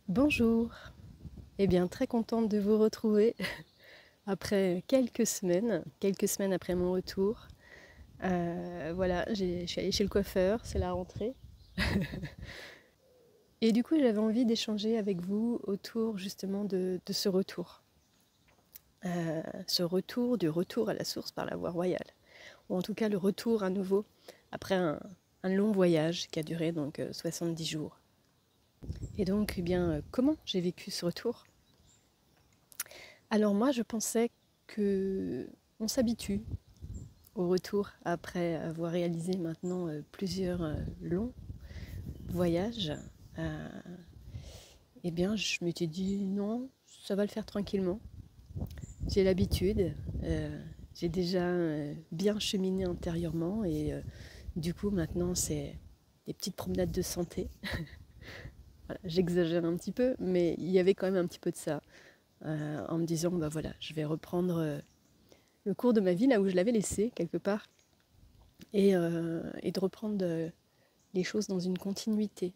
Bonjour, eh bien très contente de vous retrouver après quelques semaines après mon retour. Voilà, je suis allée chez le coiffeur, c'est la rentrée. Et du coup j'avais envie d'échanger avec vous autour justement de ce retour. Du retour à la source par la voie royale. Ou en tout cas le retour à nouveau après un long voyage qui a duré donc 70 jours. Et donc, eh bien, comment j'ai vécu ce retour? Alors moi, je pensais que on s'habitue au retour après avoir réalisé maintenant plusieurs longs voyages. Euh, eh bien, je m'étais dit non, ça va le faire tranquillement. J'ai l'habitude, j'ai déjà bien cheminé intérieurement et du coup maintenant c'est des petites promenades de santé. Voilà, j'exagère un petit peu, mais il y avait quand même un petit peu de ça. En me disant, bah voilà, je vais reprendre le cours de ma vie là où je l'avais laissé quelque part et de reprendre les choses dans une continuité.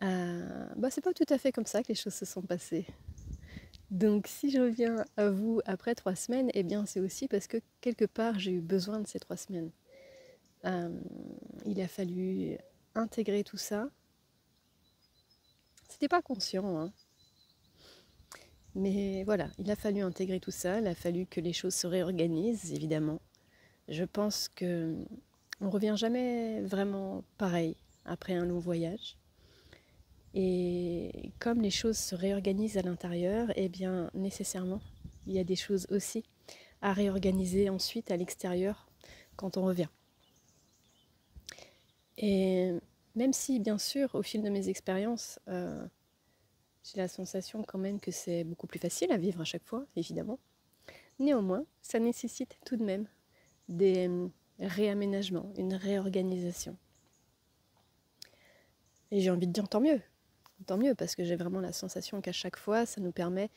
Bah c'est pas tout à fait comme ça que les choses se sont passées. Donc si je reviens à vous après 3 semaines, eh bien c'est aussi parce que quelque part j'ai eu besoin de ces 3 semaines. Il a fallu intégrer tout ça. C'était pas conscient, hein. Mais voilà, il a fallu intégrer tout ça, il a fallu que les choses se réorganisent, évidemment. Je pense que on revient jamais vraiment pareil après un long voyage. Et comme les choses se réorganisent à l'intérieur, eh bien nécessairement, il y a des choses aussi à réorganiser ensuite à l'extérieur quand on revient. Et même si, bien sûr, au fil de mes expériences, j'ai la sensation quand même que c'est beaucoup plus facile à vivre à chaque fois, évidemment. Néanmoins, ça nécessite tout de même des réaménagements, une réorganisation. Et j'ai envie de dire tant mieux, parce que j'ai vraiment la sensation qu'à chaque fois, ça nous permet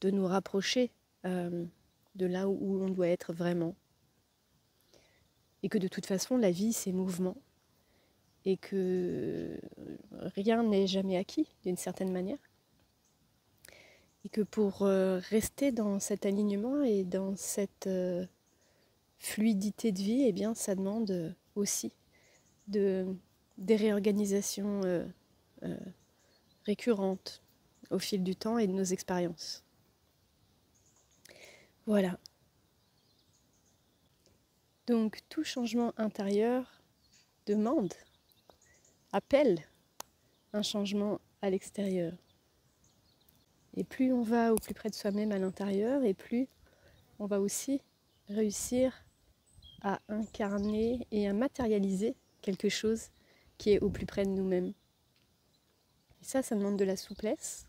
de nous rapprocher de là où on doit être vraiment. Et que de toute façon, la vie, c'est mouvement. Et que rien n'est jamais acquis, d'une certaine manière. Et que pour rester dans cet alignement et dans cette fluidité de vie, eh bien, ça demande aussi des réorganisations récurrentes au fil du temps et de nos expériences. Voilà. Donc tout changement intérieur demande, appelle un changement à l'extérieur. Et plus on va au plus près de soi-même à l'intérieur, et plus on va aussi réussir à incarner et à matérialiser quelque chose qui est au plus près de nous-mêmes. Et ça demande de la souplesse,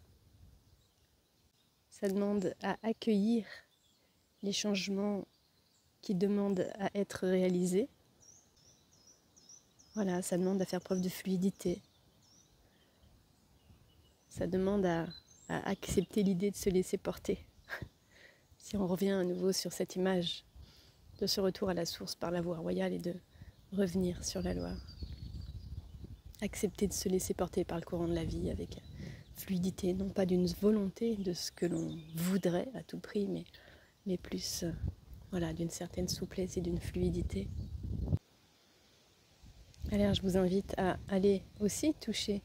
ça demande à accueillir les changements qui demandent à être réalisés. Voilà, ça demande à faire preuve de fluidité. Ça demande à accepter l'idée de se laisser porter. Si on revient à nouveau sur cette image de ce retour à la source par la voie royale et de revenir sur la Loire. Accepter de se laisser porter par le courant de la vie avec fluidité, non pas d'une volonté de ce que l'on voudrait à tout prix, mais plus voilà, d'une certaine souplesse et d'une fluidité. Alors je vous invite à aller aussi toucher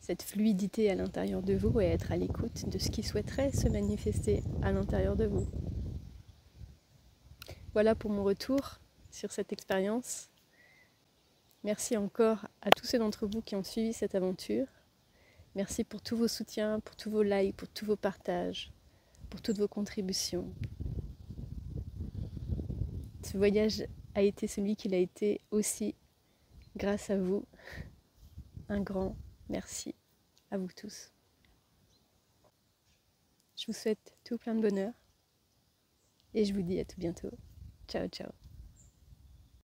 cette fluidité à l'intérieur de vous et à être à l'écoute de ce qui souhaiterait se manifester à l'intérieur de vous. Voilà pour mon retour sur cette expérience. Merci encore à tous ceux d'entre vous qui ont suivi cette aventure. Merci pour tous vos soutiens, pour tous vos likes, pour tous vos partages, pour toutes vos contributions. Ce voyage a été celui qu'il a été aussi grâce à vous. Un grand merci à vous tous. Je vous souhaite tout plein de bonheur et je vous dis à tout bientôt. Ciao, ciao.